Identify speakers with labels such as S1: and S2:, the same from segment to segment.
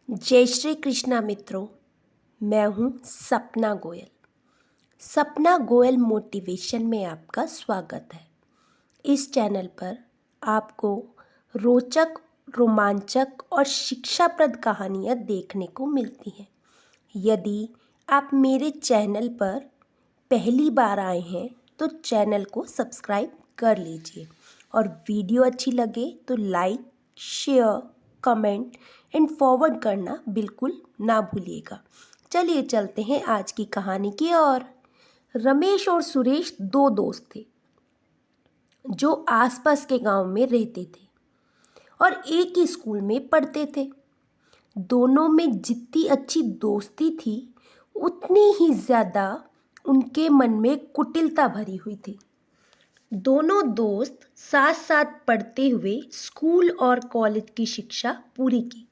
S1: जय श्री कृष्णा मित्रों। मैं हूँ सपना गोयल। सपना गोयल मोटिवेशन में आपका स्वागत है। इस चैनल पर आपको रोचक, रोमांचक और शिक्षाप्रद कहानियाँ देखने को मिलती हैं। यदि आप मेरे चैनल पर पहली बार आए हैं तो चैनल को सब्सक्राइब कर लीजिए और वीडियो अच्छी लगे तो like, share, comment and forward करना बिल्कुल ना भूलिएगा। चलिए चलते हैं आज की कहानी की ओर। रमेश और सुरेश दो दोस्त थे जो आसपास के गांव में रहते थे और एक ही स्कूल में पढ़ते थे। दोनों में जितनी अच्छी दोस्ती थी उतनी ही ज़्यादा उनके मन में कुटिलता भरी हुई थी। दोनों दोस्त साथ साथ पढ़ते हुए स्कूल और कॉलेज की शिक्षा पूरी की।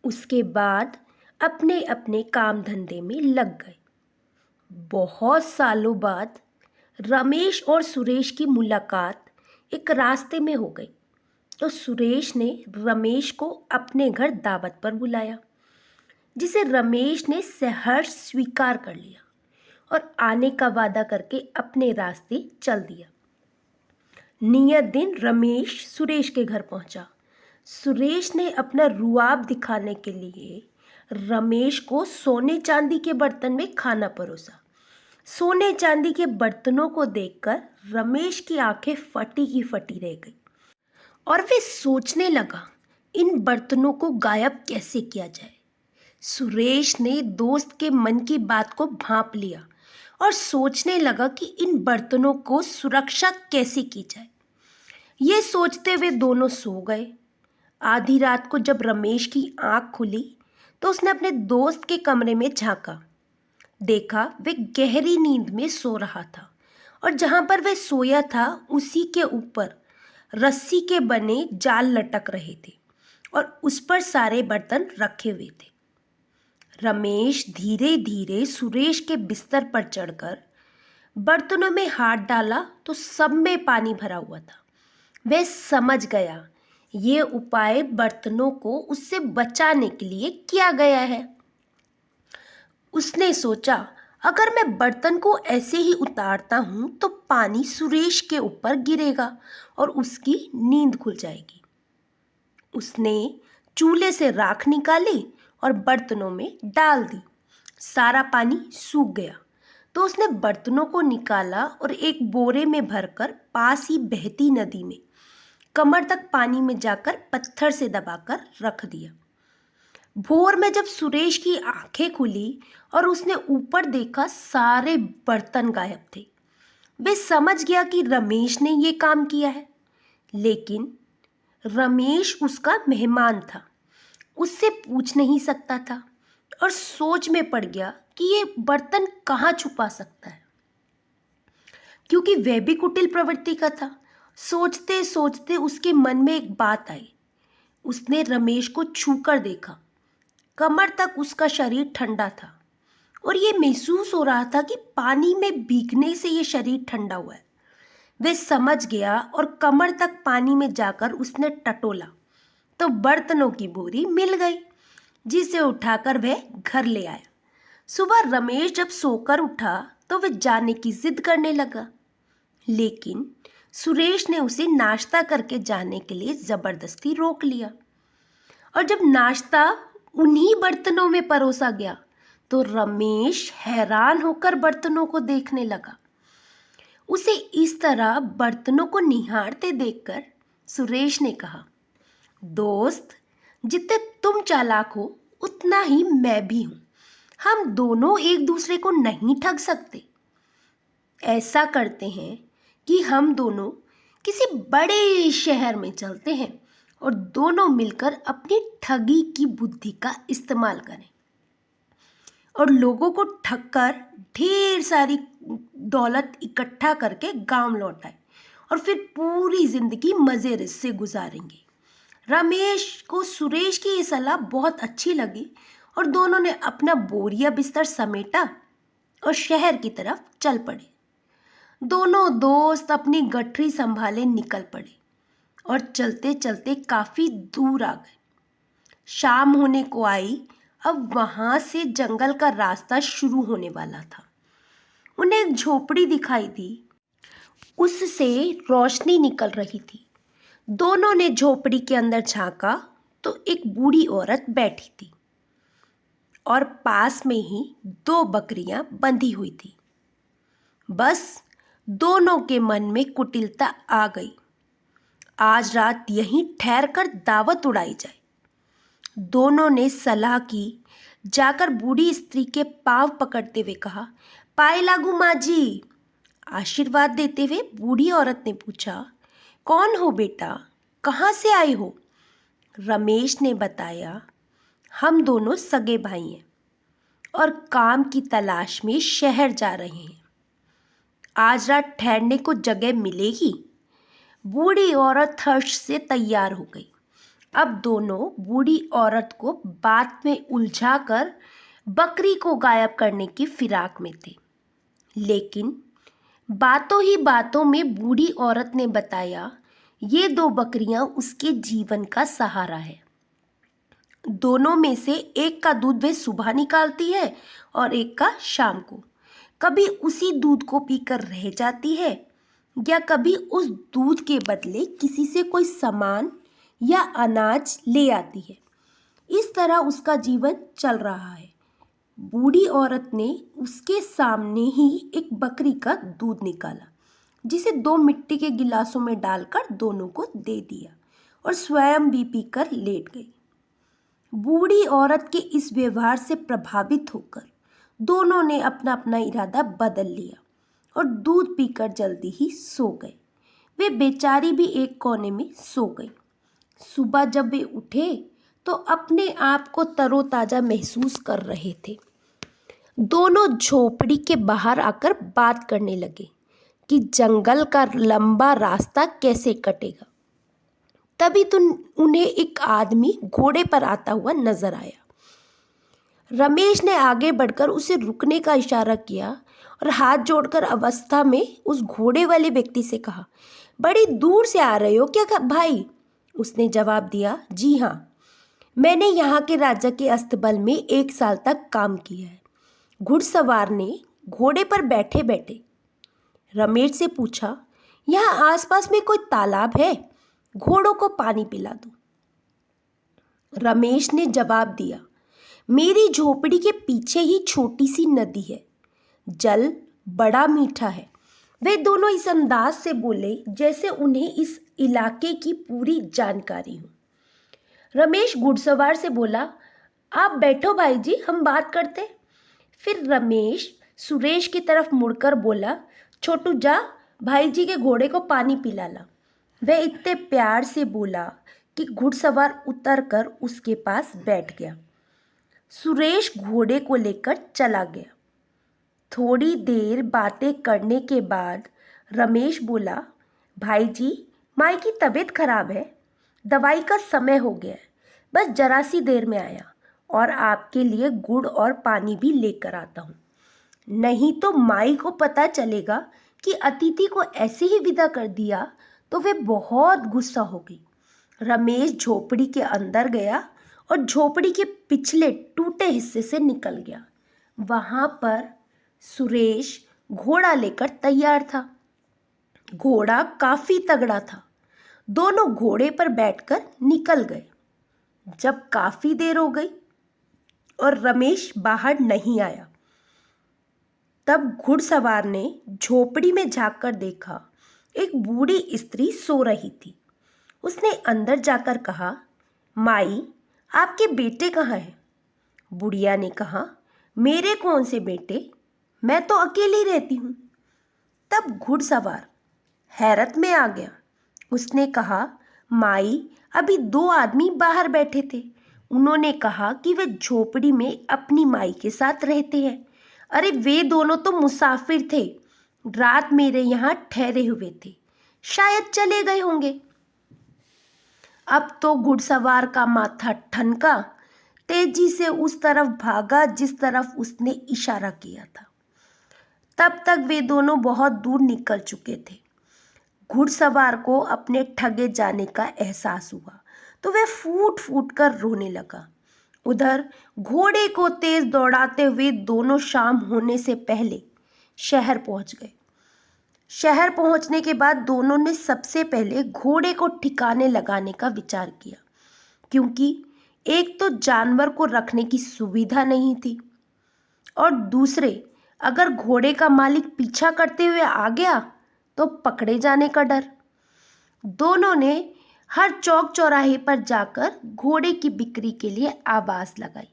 S1: उसके बाद अपने अपने काम धंधे में लग गए। बहुत सालों बाद रमेश और सुरेश की मुलाकात एक रास्ते में हो गई तो सुरेश ने रमेश को अपने घर दावत पर बुलाया, जिसे रमेश ने सहर्ष स्वीकार कर लिया और आने का वादा करके अपने रास्ते चल दिया। नियत दिन रमेश सुरेश के घर पहुंचा। सुरेश ने अपना रुआब दिखाने के लिए रमेश को सोने चांदी के बर्तन में खाना परोसा। सोने चांदी के बर्तनों को देखकर रमेश की आंखें फटी की फटी रह गई और वे सोचने लगा, इन बर्तनों को गायब कैसे किया जाए। सुरेश ने दोस्त के मन की बात को भांप लिया और सोचने लगा कि इन बर्तनों को सुरक्षा कैसे की जाए। ये सोचते हुए दोनों सो गए। आधी रात को जब रमेश की आंख खुली तो उसने अपने दोस्त के कमरे में झांका। देखा वे गहरी नींद में सो रहा था और जहां पर वह सोया था उसी के ऊपर रस्सी के बने जाल लटक रहे थे और उस पर सारे बर्तन रखे हुए थे। रमेश धीरे धीरे सुरेश के बिस्तर पर चढ़कर बर्तनों में हाथ डाला तो सब में पानी भरा हुआ था। वह समझ गया ये उपाय बर्तनों को उससे बचाने के लिए किया गया है। उसने सोचा, अगर मैं बर्तन को ऐसे ही उतारता हूं तो पानी सुरेश के ऊपर गिरेगा और उसकी नींद खुल जाएगी। उसने चूल्हे से राख निकाली और बर्तनों में डाल दी। सारा पानी सूख गया तो उसने बर्तनों को निकाला और एक बोरे में भरकर पास ही बहती नदी में कमर तक पानी में जाकर पत्थर से दबाकर रख दिया। भोर में जब सुरेश की आंखें खुली और उसने ऊपर देखा, सारे बर्तन गायब थे। वे समझ गया कि रमेश ने ये काम किया है, लेकिन रमेश उसका मेहमान था, उससे पूछ नहीं सकता था और सोच में पड़ गया कि ये बर्तन कहाँ छुपा सकता है, क्योंकि वह भी कुटिल प्रवृत्ति का था। सोचते सोचते उसके मन में एक बात आई। उसने रमेश को छूकर देखा। कमर तक उसका शरीर ठंडा था और ये महसूस हो रहा था कि पानी में भीगने से ये शरीर ठंडा हुआ है। वह समझ गया और कमर तक पानी में जाकर उसने टटोला तो बर्तनों की बोरी मिल गई, जिसे उठाकर वह घर ले आया। सुबह रमेश जब सोकर उठा तो वह जाने की जिद करने लगा, लेकिन सुरेश ने उसे नाश्ता करके जाने के लिए जबरदस्ती रोक लिया। और जब नाश्ता उन्हीं बर्तनों में परोसा गया तो रमेश हैरान होकर बर्तनों को देखने लगा। उसे इस तरह बर्तनों को निहारते देखकर सुरेश ने कहा, दोस्त, जितने तुम चालाक हो उतना ही मैं भी हूं। हम दोनों एक दूसरे को नहीं ठग सकते। ऐसा करते हैं कि हम दोनों किसी बड़े शहर में चलते हैं और दोनों मिलकर अपनी ठगी की बुद्धि का इस्तेमाल करें और लोगों को ठगकर ढेर सारी दौलत इकट्ठा करके गांव लौट आए और फिर पूरी जिंदगी मजे से गुजारेंगे। रमेश को सुरेश की ये सलाह बहुत अच्छी लगी और दोनों ने अपना बोरिया बिस्तर समेटा और शहर की तरफ चल पड़े। दोनों दोस्त अपनी गठरी संभाले निकल पड़े और चलते चलते काफी दूर आ गए। शाम होने को आई। अब वहाँ से जंगल का रास्ता शुरू होने वाला था। उन्हें एक झोपड़ी दिखाई दी, उससे रोशनी निकल रही थी। दोनों ने झोपड़ी के अंदर झांका तो एक बूढ़ी औरत बैठी थी और पास में ही 2 बकरियां बंधी हुई थी। बस दोनों के मन में कुटिलता आ गई। आज रात यहीं ठहरकर दावत उड़ाई जाए। दोनों ने सलाह की। जाकर बूढ़ी स्त्री के पांव पकड़ते हुए कहा, पाए लागू माँ जी। आशीर्वाद देते हुए बूढ़ी औरत ने पूछा, कौन हो बेटा, कहाँ से आए हो? रमेश ने बताया, हम दोनों सगे भाई हैं और काम की तलाश में शहर जा रहे हैं। आज रात ठहरने को जगह मिलेगी? बूढ़ी औरत हर्ष से तैयार हो गई। अब दोनों बूढ़ी औरत को बात में उलझाकर बकरी को गायब करने की फिराक में थे। लेकिन बातों ही बातों में बूढ़ी औरत ने बताया, ये 2 बकरियां उसके जीवन का सहारा है। दोनों में से एक का दूध वे सुबह निकालती है और एक का शाम को। कभी उसी दूध को पीकर रह जाती है या कभी उस दूध के बदले किसी से कोई सामान या अनाज ले आती है। इस तरह उसका जीवन चल रहा है। बूढ़ी औरत ने उसके सामने ही एक बकरी का दूध निकाला, जिसे 2 मिट्टी के गिलासों में डालकर दोनों को दे दिया और स्वयं भी पीकर लेट गई। बूढ़ी औरत के इस व्यवहार से प्रभावित होकर दोनों ने अपना अपना इरादा बदल लिया और दूध पीकर जल्दी ही सो गए। वे बेचारी भी एक कोने में सो गई। सुबह जब वे उठे तो अपने आप को तरोताजा महसूस कर रहे थे। दोनों झोपड़ी के बाहर आकर बात करने लगे कि जंगल का लंबा रास्ता कैसे कटेगा। तभी तो उन्हें एक आदमी घोड़े पर आता हुआ नजर आया। रमेश ने आगे बढ़कर उसे रुकने का इशारा किया और हाथ जोड़कर अवस्था में उस घोड़े वाले व्यक्ति से कहा, बड़ी दूर से आ रहे हो क्या भाई? उसने जवाब दिया, जी हाँ, मैंने यहाँ के राजा के अस्तबल में 1 साल तक काम किया है। घुड़सवार ने घोड़े पर बैठे बैठे रमेश से पूछा, यहाँ आसपास में कोई तालाब है? घोड़ों को पानी पिला दो। रमेश ने जवाब दिया, मेरी झोपड़ी के पीछे ही छोटी सी नदी है, जल बड़ा मीठा है। वे दोनों इस अंदाज से बोले जैसे उन्हें इस इलाके की पूरी जानकारी हो। रमेश घुड़सवार से बोला, आप बैठो भाई जी, हम बात करते। फिर रमेश सुरेश की तरफ मुड़कर बोला, छोटू जा भाई जी के घोड़े को पानी पिला ला। वह इतने प्यार से बोला कि घुड़सवार उतरकर उसके पास बैठ गया। सुरेश घोड़े को लेकर चला गया। थोड़ी देर बातें करने के बाद रमेश बोला, भाई जी, माई की तबीयत खराब है, दवाई का समय हो गया है, बस जरा सी देर में आया और आपके लिए गुड़ और पानी भी लेकर आता हूँ, नहीं तो माई को पता चलेगा कि अतिथि को ऐसे ही विदा कर दिया तो वे बहुत गुस्सा हो गई। रमेश झोपड़ी के अंदर गया और झोपड़ी के पिछले टूटे हिस्से से निकल गया। वहाँ पर सुरेश घोड़ा लेकर तैयार था। घोड़ा काफी तगड़ा था। दोनों घोड़े पर बैठकर निकल गए। जब काफी देर हो गई और रमेश बाहर नहीं आया, तब घुड़सवार ने झोपड़ी में झांककर देखा, एक बूढ़ी स्त्री सो रही थी। उसने अंदर जाकर कहा, माई, आपके बेटे कहाँ हैं? बुढ़िया ने कहा, मेरे कौन से बेटे, मैं तो अकेली रहती हूँ। तब घुड़सवार हैरत में आ गया। उसने कहा, माई, अभी 2 आदमी बाहर बैठे थे, उन्होंने कहा कि वे झोपड़ी में अपनी माई के साथ रहते हैं। अरे वे दोनों तो मुसाफिर थे, रात मेरे यहाँ ठहरे हुए थे, शायद चले गए होंगे। अब तो घुड़सवार का माथा ठनका, तेजी से उस तरफ भागा जिस तरफ उसने इशारा किया था। तब तक वे दोनों बहुत दूर निकल चुके थे। घुड़सवार को अपने ठगे जाने का एहसास हुआ तो वह फूट फूट कर रोने लगा। उधर घोड़े को तेज दौड़ाते हुए दोनों शाम होने से पहले शहर पहुंच गए। शहर पहुंचने के बाद दोनों ने सबसे पहले घोड़े को ठिकाने लगाने का विचार किया, क्योंकि एक तो जानवर को रखने की सुविधा नहीं थी और दूसरे अगर घोड़े का मालिक पीछा करते हुए आ गया तो पकड़े जाने का डर। दोनों ने हर चौक चौराहे पर जाकर घोड़े की बिक्री के लिए आवाज लगाई।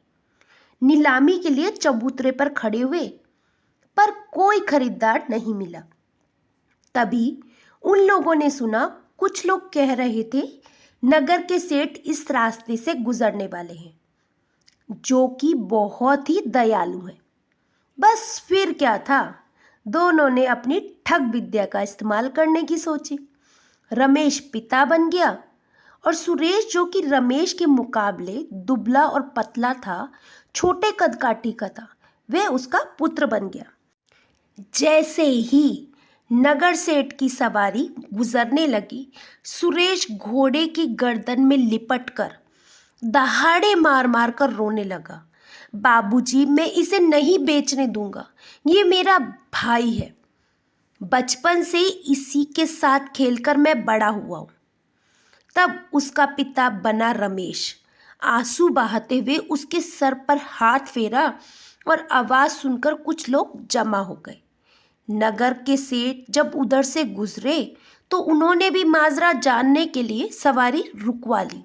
S1: नीलामी के लिए चबूतरे पर खड़े हुए, पर कोई खरीदार नहीं मिला। तभी उन लोगों ने सुना कुछ लोग कह रहे थे, नगर के सेठ इस रास्ते से गुजरने वाले हैं, जो कि बहुत ही दयालु है। बस फिर क्या था, दोनों ने अपनी ठग विद्या का इस्तेमाल करने की सोची। रमेश पिता बन गया और सुरेश, जो कि रमेश के मुकाबले दुबला और पतला था, छोटे कदकाठी का था, वह उसका पुत्र बन गया। जैसे ही नगर सेठ की सवारी गुजरने लगी, सुरेश घोड़े की गर्दन में लिपटकर दहाड़े मार मार कर रोने लगा। बाबूजी, मैं इसे नहीं बेचने दूंगा, ये मेरा भाई है। बचपन से इसी के साथ खेलकर मैं बड़ा हुआ हूँ। तब उसका पिता बना रमेश आंसू बहाते हुए उसके सर पर हाथ फेरा और आवाज सुनकर कुछ लोग जमा हो गए। नगर के सेठ जब उधर से गुजरे तो उन्होंने भी माजरा जानने के लिए सवारी रुकवा ली।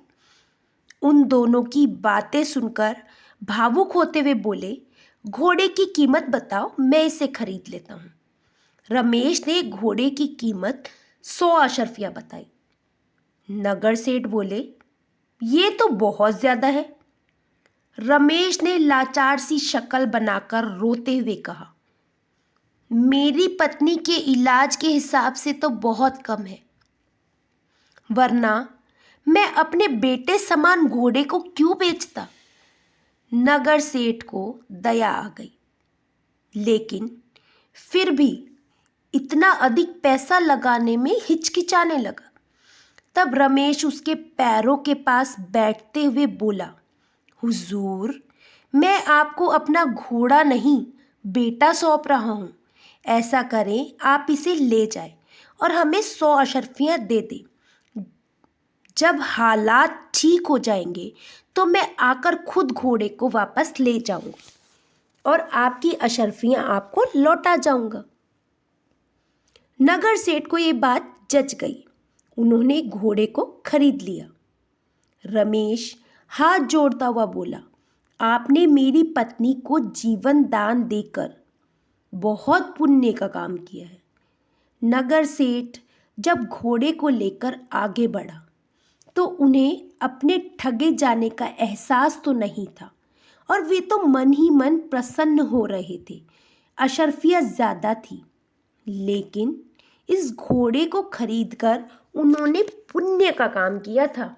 S1: उन दोनों की बातें सुनकर भावुक होते हुए बोले, घोड़े की कीमत बताओ, मैं इसे खरीद लेता हूँ। रमेश ने घोड़े की कीमत 100 अशर्फियाँ बताई। नगर सेठ बोले, ये तो बहुत ज्यादा है। रमेश ने लाचार सी शक्ल बनाकर रोते हुए कहा, मेरी पत्नी के इलाज के हिसाब से तो बहुत कम है, वरना मैं अपने बेटे समान घोड़े को क्यों बेचता। नगर सेठ को दया आ गई, लेकिन फिर भी इतना अधिक पैसा लगाने में हिचकिचाने लगा। तब रमेश उसके पैरों के पास बैठते हुए बोला, हुजूर, मैं आपको अपना घोड़ा नहीं बेटा सौंप रहा हूँ। ऐसा करें, आप इसे ले जाएं और हमें 100 अशर्फियाँ दे दें। जब हालात ठीक हो जाएंगे तो मैं आकर खुद घोड़े को वापस ले जाऊंगा और आपकी अशर्फियाँ आपको लौटा जाऊंगा। नगर सेठ को ये बात जच गई। उन्होंने घोड़े को खरीद लिया। रमेश हाथ जोड़ता हुआ बोला, आपने मेरी पत्नी को जीवन दान देकर बहुत पुण्य का काम किया है। नगर सेठ जब घोड़े को लेकर आगे बढ़ा तो उन्हें अपने ठगे जाने का एहसास तो नहीं था और वे तो मन ही मन प्रसन्न हो रहे थे। अशर्फिया ज़्यादा थी, लेकिन इस घोड़े को खरीदकर उन्होंने पुण्य का काम किया था।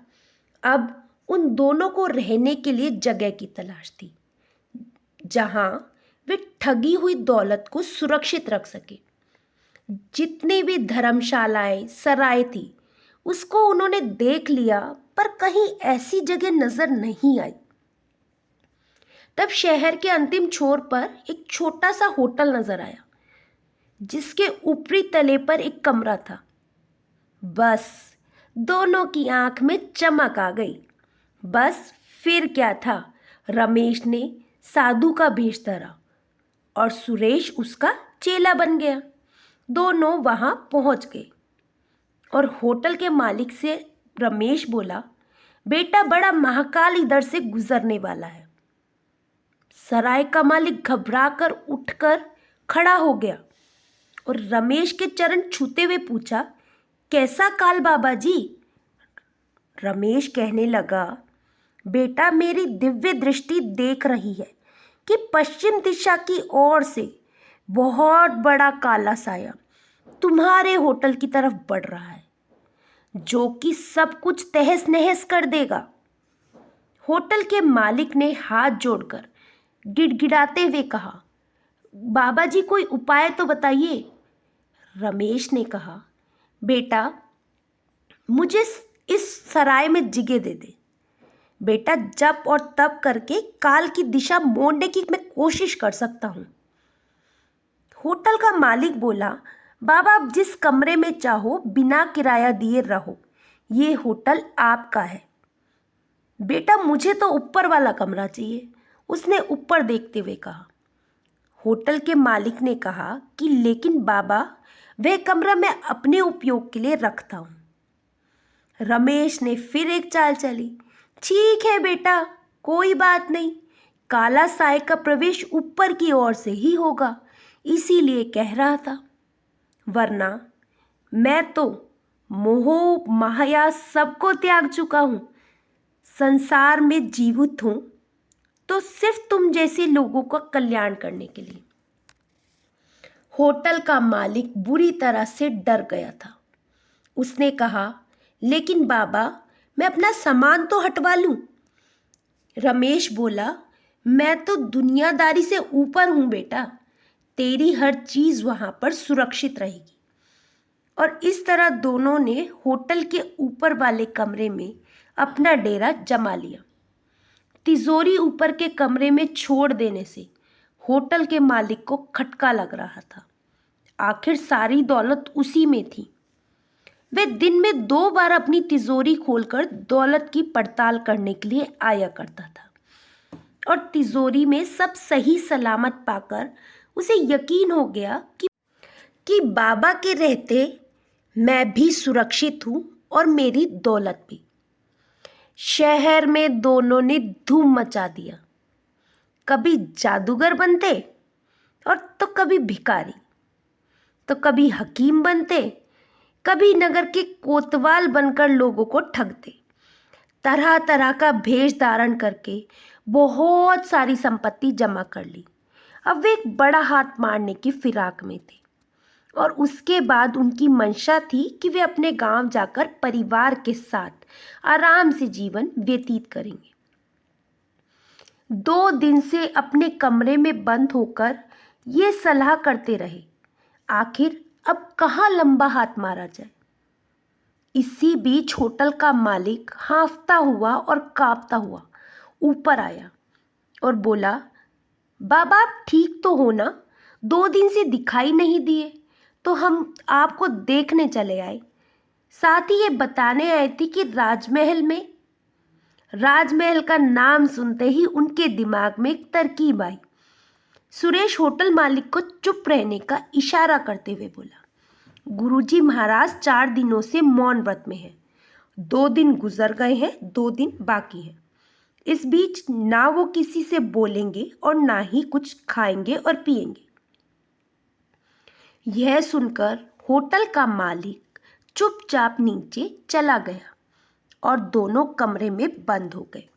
S1: अब उन दोनों को रहने के लिए जगह की तलाश थी, जहां वे ठगी हुई दौलत को सुरक्षित रख सके। जितनी भी धर्मशालाएं, सराय थी, उसको उन्होंने देख लिया, पर कहीं ऐसी जगह नजर नहीं आई। तब शहर के अंतिम छोर पर एक छोटा सा होटल नजर आया, जिसके ऊपरी तले पर एक कमरा था। बस दोनों की आंख में चमक आ गई। बस फिर क्या था, रमेश ने साधु का भेष धरा और सुरेश उसका चेला बन गया। दोनों वहां पहुंच गए और होटल के मालिक से रमेश बोला, बेटा, बड़ा महाकाल इधर से गुजरने वाला है। सराय का मालिक घबराकर उठकर खड़ा हो गया और रमेश के चरण छूते हुए पूछा, कैसा काल बाबा जी? रमेश कहने लगा, बेटा, मेरी दिव्य दृष्टि देख रही है कि पश्चिम दिशा की ओर से बहुत बड़ा काला साया तुम्हारे होटल की तरफ बढ़ रहा है, जो कि सब कुछ तहस नहस कर देगा। होटल के मालिक ने हाथ जोड़कर गिड़गिड़ाते हुए कहा, बाबा जी, कोई उपाय तो बताइए। रमेश ने कहा, बेटा, मुझे इस सराय में जिगे दे दे। बेटा जब और तब करके काल की दिशा मोड़ने की मैं कोशिश कर सकता हूँ। होटल का मालिक बोला, बाबा आप जिस कमरे में चाहो बिना किराया दिए रहो, ये होटल आपका है। बेटा मुझे तो ऊपर वाला कमरा चाहिए, उसने ऊपर देखते हुए कहा। होटल के मालिक ने कहा कि लेकिन बाबा वह कमरा मैं अपने उपयोग के लिए रखता हूँ। रमेश ने फिर एक चाल चली। ठीक है बेटा, कोई बात नहीं, काला साए का प्रवेश ऊपर की ओर से ही होगा, इसीलिए कह रहा था, वरना मैं तो मोह माया सबको त्याग चुका हूँ। संसार में जीवित हूँ तो सिर्फ तुम जैसे लोगों का कल्याण करने के लिए। होटल का मालिक बुरी तरह से डर गया था। उसने कहा, लेकिन बाबा मैं अपना सामान तो हटवा लूं। रमेश बोला, मैं तो दुनियादारी से ऊपर हूं बेटा, तेरी हर चीज वहां पर सुरक्षित रहेगी। और इस तरह दोनों ने होटल के ऊपर वाले कमरे में अपना डेरा जमा लिया। तिजोरी ऊपर के कमरे में छोड़ देने से होटल के मालिक को खटका लग रहा था। आखिर सारी दौलत उसी में थी। वे दिन में 2 बार अपनी तिजोरी खोलकर दौलत की पड़ताल करने के लिए आया करता था और तिजोरी में सब सही सलामत पाकर उसे यकीन हो गया कि बाबा के रहते मैं भी सुरक्षित हूँ और मेरी दौलत भी। शहर में दोनों ने धूम मचा दिया। कभी जादूगर बनते और तो कभी भिखारी, तो कभी हकीम बनते, कभी नगर के कोतवाल बनकर लोगों को ठगते। तरह तरह का भेष धारण करके बहुत सारी संपत्ति जमा कर ली। अब वे एक बड़ा हाथ मारने की फिराक में थे और उसके बाद उनकी मंशा थी कि वे अपने गांव जाकर परिवार के साथ आराम से जीवन व्यतीत करेंगे। 2 दिन से अपने कमरे में बंद होकर ये सलाह करते रहे, आखिर अब कहाँ लंबा हाथ मारा जाए। इसी बीच होटल का मालिक हांफता हुआ और कांपता हुआ ऊपर आया और बोला, बाबा आप ठीक तो हो ना? 2 दिन से दिखाई नहीं दिए तो हम आपको देखने चले आए। साथ ही ये बताने आए थे कि राजमहल का नाम सुनते ही उनके दिमाग में एक तरकीब आई। सुरेश होटल मालिक को चुप रहने का इशारा करते हुए बोला, गुरुजी महाराज 4 दिनों से मौन व्रत में हैं। 2 दिन गुजर गए हैं, 2 दिन बाकी हैं। इस बीच ना वो किसी से बोलेंगे और ना ही कुछ खाएंगे और पिएंगे। यह सुनकर होटल का मालिक चुपचाप नीचे चला गया और दोनों कमरे में बंद हो गए।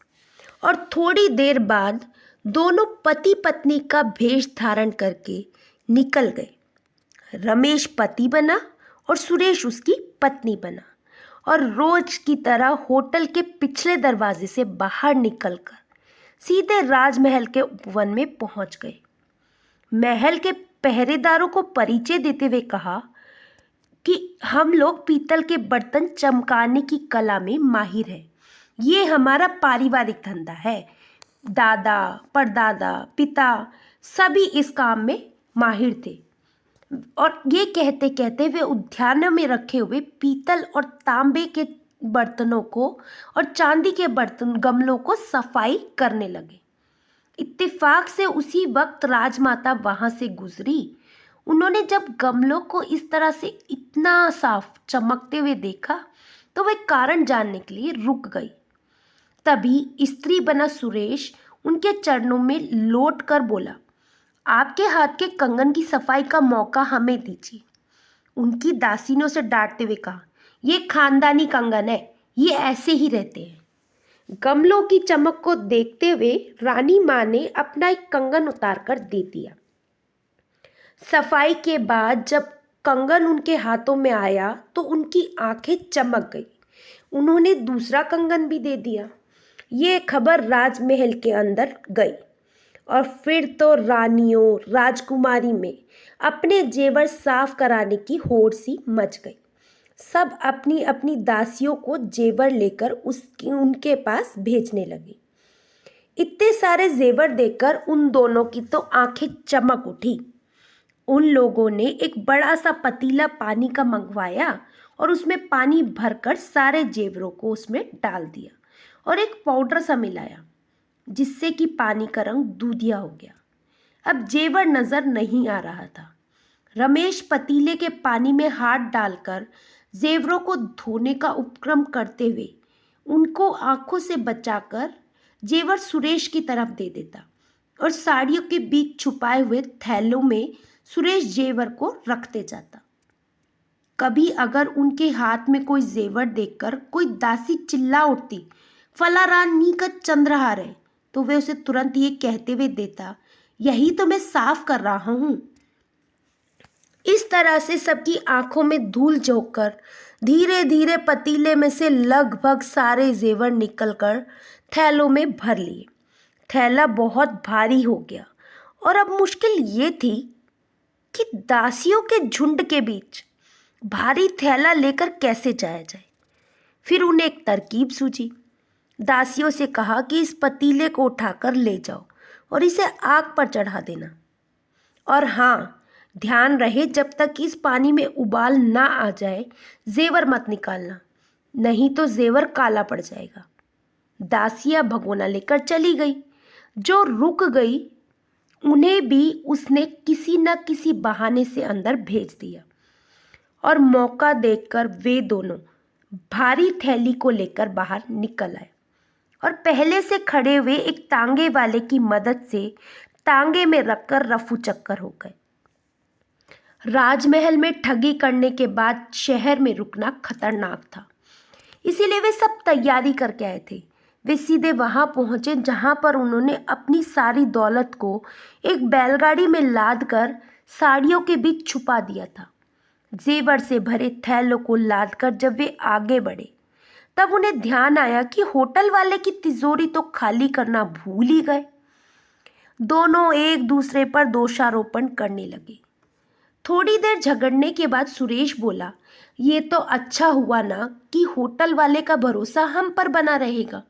S1: और थोड़ी देर बाद दोनों पति पत्नी का भेष धारण करके निकल गए। रमेश पति बना और सुरेश उसकी पत्नी बना और रोज की तरह होटल के पिछले दरवाजे से बाहर निकलकर सीधे राजमहल के उपवन में पहुंच गए। महल के पहरेदारों को परिचय देते हुए कहा कि हम लोग पीतल के बर्तन चमकाने की कला में माहिर हैं। ये हमारा पारिवारिक धंधा है। दादा, परदादा, पिता सभी इस काम में माहिर थे। और ये कहते कहते वे उद्यान में रखे हुए पीतल और तांबे के बर्तनों को और चांदी के बर्तन गमलों को सफाई करने लगे। इत्तेफाक से उसी वक्त राजमाता वहां से गुजरी। उन्होंने जब गमलों को इस तरह से इतना साफ चमकते हुए देखा तो वे कारण जानने के लिए रुक गई। तभी स्त्री बना सुरेश उनके चरणों में लौट कर बोला, आपके हाथ के कंगन की सफाई का मौका हमें दीजिए। उनकी दासिनों से डांटते हुए कहा, ये खानदानी कंगन है, ये ऐसे ही रहते हैं। गमलों की चमक को देखते हुए रानी माँ ने अपना एक कंगन उतार कर दे दिया। सफाई के बाद जब कंगन उनके हाथों में आया तो उनकी आंखें चमक गई। उन्होंने दूसरा कंगन भी दे दिया। ये खबर राजमहल के अंदर गई और फिर तो रानियों राजकुमारी में अपने जेवर साफ कराने की होड़ सी मच गई। सब अपनी अपनी दासियों को जेवर लेकर उनके पास भेजने लगे। इतने सारे जेवर देखकर उन दोनों की तो आंखें चमक उठी। उन लोगों ने एक बड़ा सा पतीला पानी का मंगवाया और उसमें पानी भरकर सारे जेवरों को उसमें डाल दिया और एक पाउडर सा मिलाया, जिससे कि पानी का रंग दूधिया हो गया। अब जेवर नजर नहीं आ रहा था। रमेश पतीले के पानी में हाथ डालकर जेवरों को धोने का उपक्रम करते हुए उनको आंखों से बचाकर जेवर सुरेश की तरफ दे देता और साड़ियों के बीच छुपाए हुए थैलों में सुरेश जेवर को रखते जाता। कभी अगर उनके हाथ में कोई जेवर देखकर कोई दासी चिल्ला उठती, फलारानी का चंद्रहार है, तो वे उसे तुरंत ये कहते हुए देता, यही तो मैं साफ कर रहा हूं। इस तरह से सबकी आंखों में धूल झोंककर धीरे धीरे पतीले में से लगभग सारे जेवर निकलकर थैलों में भर लिए। थैला बहुत भारी हो गया और अब मुश्किल ये थी कि दासियों के झुंड के बीच भारी थैला लेकर कैसे जाया जाए। फिर उन्हें एक तरकीब सूझी। दासियों से कहा कि इस पतीले को उठाकर ले जाओ और इसे आग पर चढ़ा देना, और हाँ, ध्यान रहे जब तक इस पानी में उबाल ना आ जाए जेवर मत निकालना, नहीं तो जेवर काला पड़ जाएगा। दासियां भगोना लेकर चली गई। जो रुक गई उन्हें भी उसने किसी न किसी बहाने से अंदर भेज दिया और मौका देखकर वे दोनों भारी थैली को लेकर बाहर निकल आए और पहले से खड़े हुए एक तांगे वाले की मदद से तांगे में रखकर रफू चक्कर हो गए। राजमहल में ठगी करने के बाद शहर में रुकना खतरनाक था, इसीलिए वे सब तैयारी करके आए थे। वे सीधे वहां पहुंचे जहां पर उन्होंने अपनी सारी दौलत को एक बैलगाड़ी में लाद कर साड़ियों के बीच छुपा दिया था। जेवर से भरे थैलों को लादकर जब वे आगे बढ़े तब उन्हें ध्यान आया कि होटल वाले की तिजोरी तो खाली करना भूल ही गए। दोनों एक दूसरे पर दोषारोपण करने लगे। थोड़ी देर झगड़ने के बाद सुरेश बोला, ये तो अच्छा हुआ ना कि होटल वाले का भरोसा हम पर बना रहेगा।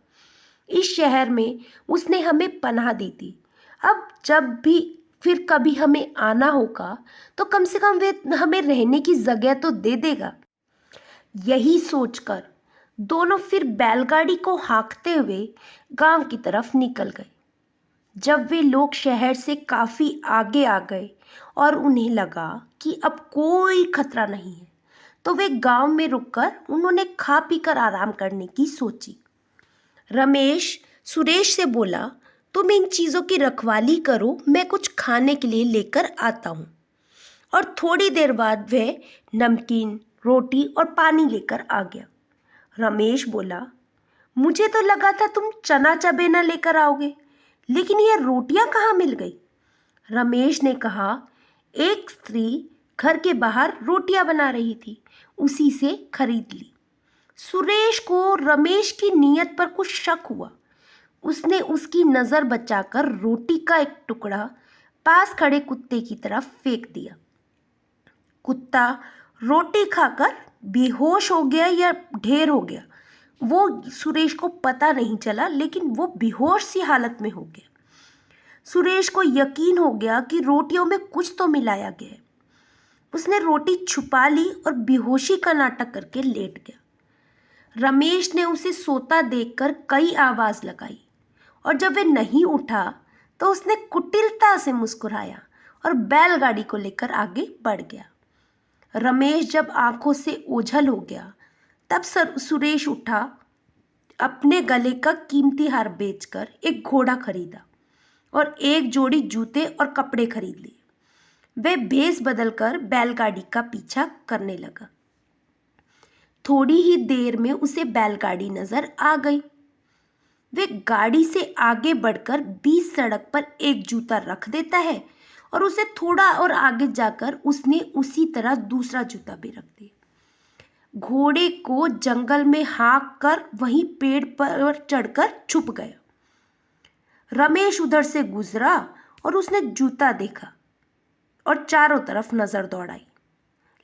S1: इस शहर में उसने हमें पनाह दी थी। अब जब भी फिर कभी हमें आना होगा तो कम से कम वे हमें रहने की जगह तो दे देगा। यही सोचकर दोनों फिर बैलगाड़ी को हाँकते हुए गांव की तरफ निकल गए। जब वे लोग शहर से काफी आगे आ गए और उन्हें लगा कि अब कोई खतरा नहीं है, तो वे गांव में रुककर उन्होंने खा पीकर आराम करने की सोची। रमेश सुरेश से बोला, तुम इन चीज़ों की रखवाली करो, मैं कुछ खाने के लिए लेकर आता हूँ। और थोड़ी देर बाद वह नमकीन, रोटी और पानी लेकर आ गया। रमेश बोला, मुझे तो लगा था तुम चना चबेना लेकर आओगे, लेकिन यह रोटियां कहाँ मिल गई? रमेश ने कहा, एक स्त्री घर के बाहर रोटियां बना रही थी, उसी से खरीद ली। सुरेश को रमेश की नीयत पर कुछ शक हुआ। उसने उसकी नज़र बचाकर रोटी का एक टुकड़ा पास खड़े कुत्ते की तरफ फेंक दिया। कुत्ता रोटी खाकर बेहोश हो गया या ढेर हो गया, वो सुरेश को पता नहीं चला, लेकिन वो बेहोश सी हालत में हो गया। सुरेश को यकीन हो गया कि रोटियों में कुछ तो मिलाया गया है। उसने रोटी छुपा ली और बेहोशी का नाटक करके लेट गया। रमेश ने उसे सोता देखकर कई आवाज लगाई और जब वह नहीं उठा तो उसने कुटिलता से मुस्कुराया और बैलगाड़ी को लेकर आगे बढ़ गया। रमेश जब आंखों से ओझल हो गया तब सुरेश उठा, अपने गले का कीमती हार बेचकर एक घोड़ा खरीदा और एक जोड़ी जूते और कपड़े खरीद लिए। वह भेष बदलकर बैलगाड़ी का पीछा करने लगा। थोड़ी ही देर में उसे बैलगाड़ी नजर आ गई। वे गाड़ी से आगे बढ़कर बीच सड़क पर एक जूता रख देता है और उसे थोड़ा और आगे जाकर उसने उसी तरह दूसरा जूता भी रख दिया। घोड़े को जंगल में हाँक कर वहीं पेड़ पर चढ़कर छुप गया। रमेश उधर से गुजरा और उसने जूता देखा और चारों तरफ नजर दौड़ाई,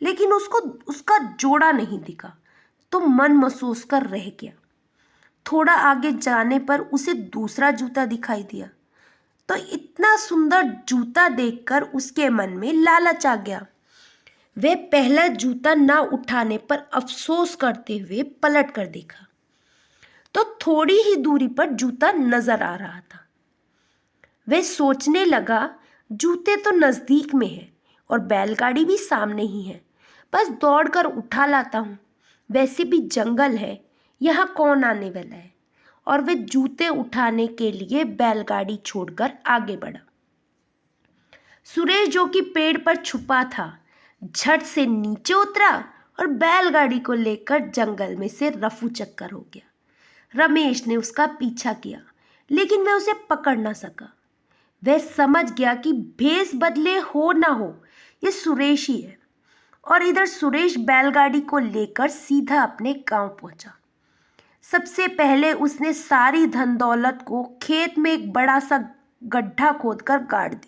S1: लेकिन उसको उसका जोड़ा नहीं दिखा तो मन महसूस कर रह गया। थोड़ा आगे जाने पर उसे दूसरा जूता दिखाई दिया तो इतना सुंदर जूता देखकर उसके मन में लालच आ गया। वह पहला जूता ना उठाने पर अफसोस करते हुए पलट कर देखा तो थोड़ी ही दूरी पर जूता नजर आ रहा था। वह सोचने लगा, जूते तो नजदीक में है और बैलगाड़ी भी सामने ही है, बस दौड़कर उठा लाता हूँ। वैसे भी जंगल है, यहाँ कौन आने वाला है। और वह जूते उठाने के लिए बैलगाड़ी छोड़कर आगे बढ़ा। सुरेश, जो कि पेड़ पर छुपा था, झट से नीचे उतरा और बैलगाड़ी को लेकर जंगल में से रफू चक्कर हो गया। रमेश ने उसका पीछा किया लेकिन वह उसे पकड़ ना सका। वह समझ गया कि भेष बदले हो ना हो ये सुरेश ही है। और इधर सुरेश बैलगाड़ी को लेकर सीधा अपने गांव पहुंचा। सबसे पहले उसने सारी धन दौलत को खेत में एक बड़ा सा गड्ढा खोदकर गाड़ दी।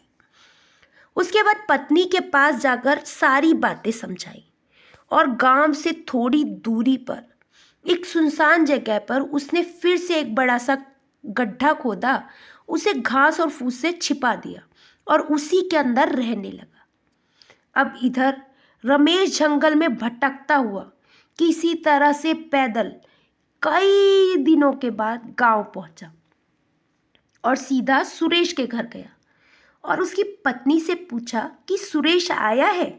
S1: उसके बाद पत्नी के पास जाकर सारी बातें समझाई और गांव से थोड़ी दूरी पर एक सुनसान जगह पर उसने फिर से एक बड़ा सा गड्ढा खोदा, उसे घास और फूस से छिपा दिया और उसी के अंदर रहने लगा। अब इधर रमेश जंगल में भटकता हुआ किसी तरह से पैदल कई दिनों के बाद गांव पहुंचा और सीधा सुरेश के घर गया और उसकी पत्नी से पूछा कि सुरेश आया है।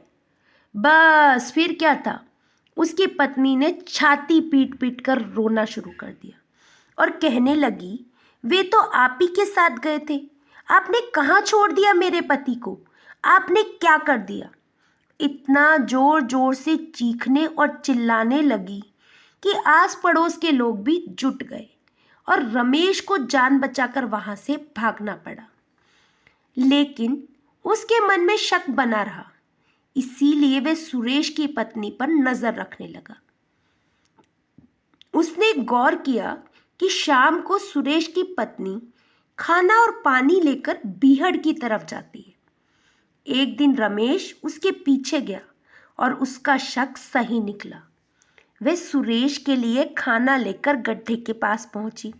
S1: बस फिर क्या था, उसकी पत्नी ने छाती पीट पीट कर रोना शुरू कर दिया और कहने लगी, वे तो आप ही के साथ गए थे, आपने कहाँ छोड़ दिया मेरे पति को, आपने क्या कर दिया। इतना जोर जोर से चीखने और चिल्लाने लगी कि आस पड़ोस के लोग भी जुट गए और रमेश को जान बचाकर वहां से भागना पड़ा। लेकिन उसके मन में शक बना रहा, इसीलिए वह सुरेश की पत्नी पर नजर रखने लगा। उसने गौर किया कि शाम को सुरेश की पत्नी खाना और पानी लेकर बीहड़ की तरफ जाती है। एक दिन रमेश उसके पीछे गया और उसका शक सही निकला। वह सुरेश के लिए खाना लेकर गड्ढे के पास पहुंची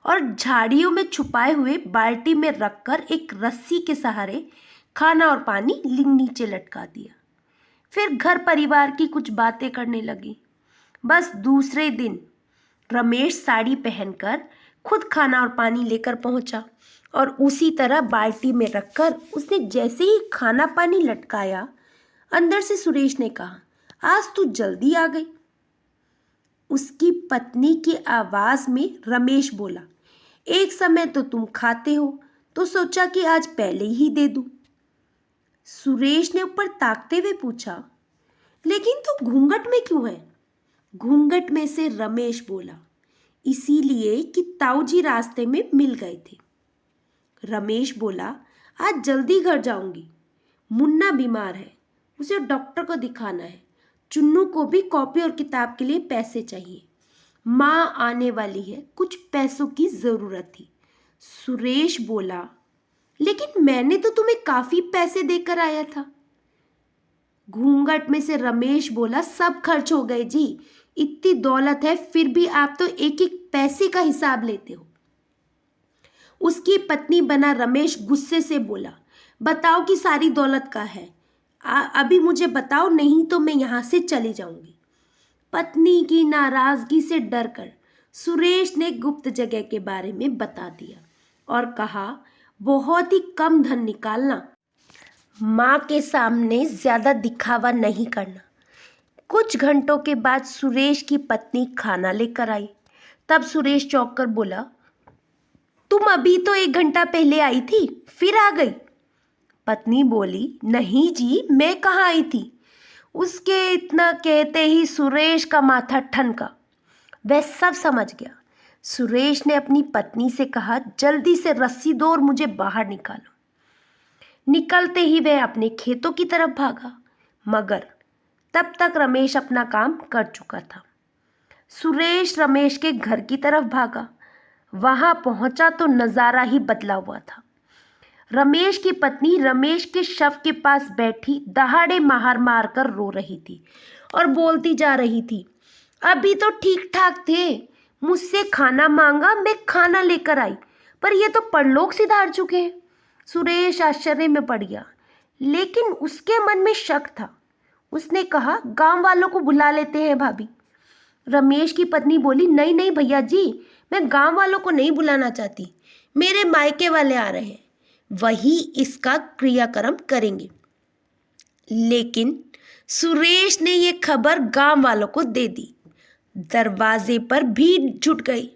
S1: और झाड़ियों में छुपाए हुए बाल्टी में रखकर एक रस्सी के सहारे खाना और पानी नीचे लटका दिया। फिर घर परिवार की कुछ बातें करने लगी। बस दूसरे दिन रमेश साड़ी पहनकर खुद खाना और पानी लेकर पहुंचा और उसी तरह बाल्टी में रखकर उसने जैसे ही खाना पानी लटकाया, अंदर से सुरेश ने कहा, आज तू जल्दी आ गई। उसकी पत्नी की आवाज में रमेश बोला, एक समय तो तुम खाते हो तो सोचा कि आज पहले ही दे दूं। सुरेश ने ऊपर ताकते हुए पूछा, लेकिन तू घूंघट में क्यों है। घूंघट में से रमेश बोला, इसीलिए कि ताऊजी रास्ते में मिल गए थे। रमेश बोला, आज जल्दी घर जाऊंगी, मुन्ना बीमार है, उसे डॉक्टर को दिखाना है, चुन्नू को भी कॉपी और किताब के लिए पैसे चाहिए, माँ आने वाली है, कुछ पैसों की जरूरत थी। सुरेश बोला, लेकिन मैंने तो तुम्हें काफी पैसे देकर आया था। घूंघट में से रमेश बोला, सब खर्च हो गए जी, इतनी दौलत है फिर भी आप तो एक एक पैसे का हिसाब लेते हो। उसकी पत्नी बना रमेश गुस्से से बोला, बताओ कि सारी दौलत का है, अभी मुझे बताओ, नहीं तो मैं यहाँ से चली जाऊंगी। पत्नी की नाराजगी से डरकर सुरेश ने गुप्त जगह के बारे में बता दिया और कहा, बहुत ही कम धन निकालना, माँ के सामने ज्यादा दिखावा नहीं करना। कुछ घंटों के बाद सुरेश की पत्नी खाना लेकर आई। तब सुरेश चौंक कर बोला, तुम अभी तो 1 घंटा पहले आई थी, फिर आ गई। पत्नी बोली, नहीं जी, मैं कहाँ आई थी। उसके इतना कहते ही सुरेश का माथा ठनका। वह सब समझ गया। सुरेश ने अपनी पत्नी से कहा, जल्दी से रस्सी दो और मुझे बाहर निकालो। निकलते ही वह अपने खेतों की तरफ भागा, मगर तब तक रमेश अपना काम कर चुका था। सुरेश रमेश के घर की तरफ भागा। वहां पहुंचा तो नज़ारा ही बदला हुआ था। रमेश की पत्नी रमेश के शव के पास बैठी दहाड़े मार मार कर रो रही थी और बोलती जा रही थी, अभी तो ठीक ठाक थे, मुझसे खाना मांगा, मैं खाना लेकर आई, पर ये तो परलोक सिधार चुके हैं। सुरेश आश्चर्य में पड़ गया, लेकिन उसके मन में शक था। उसने कहा, गांव वालों को बुला लेते हैं भाभी। रमेश की पत्नी बोली, नहीं नहीं भैया जी, मैं गांव वालों को नहीं बुलाना चाहती, मेरे मायके वाले आ रहे हैं, वही इसका क्रियाक्रम करेंगे। लेकिन सुरेश ने ये खबर गांव वालों को दे दी। दरवाजे पर भीड़ जुट गई।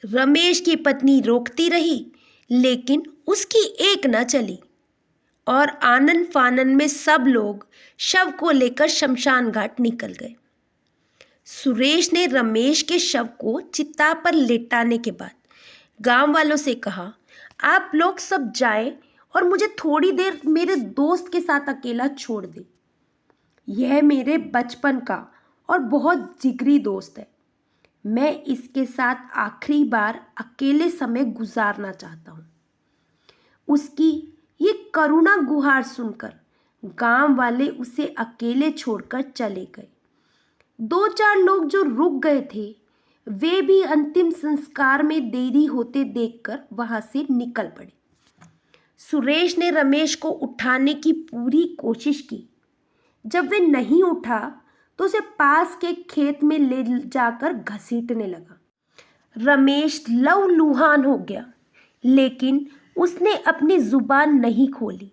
S1: रमेश की पत्नी रोकती रही, लेकिन उसकी एक न चली और आनन फानन में सब लोग शव को लेकर शमशान घाट निकल गए। सुरेश ने रमेश के शव को चिता पर लेटाने के बाद गांव वालों से कहा, आप लोग सब जाएं और मुझे थोड़ी देर मेरे दोस्त के साथ अकेला छोड़ दें। यह मेरे बचपन का और बहुत जिगरी दोस्त है, मैं इसके साथ आखिरी बार अकेले समय गुजारना चाहता हूँ। उसकी ये करुणा गुहार सुनकर गांव वाले उसे अकेले छोड़कर चले गए। 2-4 लोग जो रुक गए थे, वे भी अंतिम संस्कार में देरी होते देखकर वहां से निकल पड़े। सुरेश ने रमेश को उठाने की पूरी कोशिश की। जब वे नहीं उठा तो उसे पास के खेत में ले जाकर घसीटने लगा। रमेश लहूलुहान हो गया, लेकिन उसने अपनी जुबान नहीं खोली।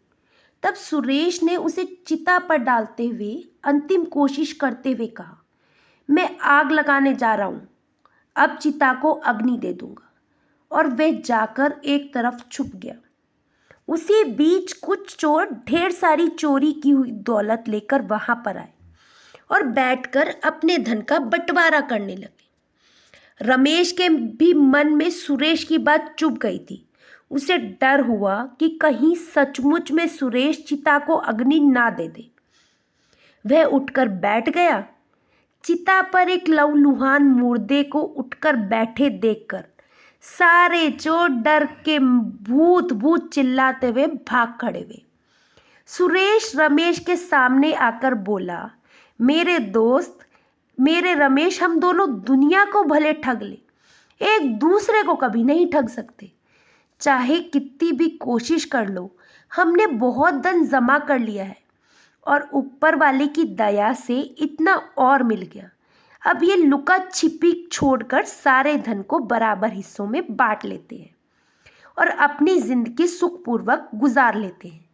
S1: तब सुरेश ने उसे चिता पर डालते हुए अंतिम कोशिश करते हुए कहा, मैं आग लगाने जा रहा हूँ, अब चिता को अग्नि दे दूंगा। और वह जाकर एक तरफ छुप गया। उसी बीच कुछ चोर ढेर सारी चोरी की हुई दौलत लेकर वहां पर आए और बैठकर अपने धन का बंटवारा करने लगे। रमेश के भी मन में सुरेश की बात चुभ गई थी। उसे डर हुआ कि कहीं सचमुच में सुरेश चिता को अग्नि ना दे दे। वह उठकर बैठ गया। चिता पर एक लहूलुहान मुर्दे को उठकर बैठे देखकर सारे चोर डर के भूत भूत चिल्लाते हुए भाग खड़े हुए। सुरेश रमेश के सामने आकर बोला, मेरे दोस्त, मेरे रमेश, हम दोनों दुनिया को भले ठग ले, एक दूसरे को कभी नहीं ठग सकते। चाहे कितनी भी कोशिश कर लो, हमने बहुत धन जमा कर लिया है और ऊपर वाले की दया से इतना और मिल गया। अब ये लुका छिपी छोड़कर सारे धन को बराबर हिस्सों में बांट लेते हैं और अपनी जिंदगी सुखपूर्वक गुजार लेते हैं।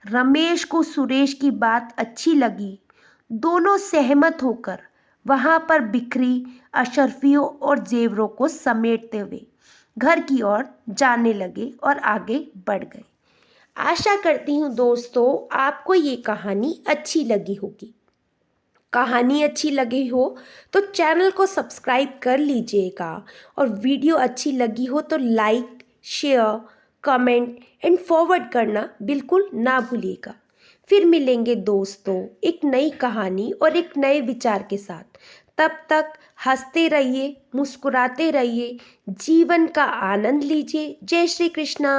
S1: रमेश को सुरेश की बात अच्छी लगी। दोनों सहमत होकर वहां पर बिखरी अशर्फियों और जेवरों को समेटते हुए घर की ओर जाने लगे और आगे बढ़ गए। आशा करती हूँ दोस्तों आपको ये कहानी अच्छी लगी होगी। कहानी अच्छी लगी हो तो चैनल को सब्सक्राइब कर लीजिएगा और वीडियो अच्छी लगी हो तो like, share, comment and forward करना बिल्कुल ना भूलिएगा। फिर मिलेंगे दोस्तों एक नई कहानी और एक नए विचार के साथ। तब तक हंसते रहिए, मुस्कुराते रहिए, जीवन का आनंद लीजिए। जय श्री कृष्णा।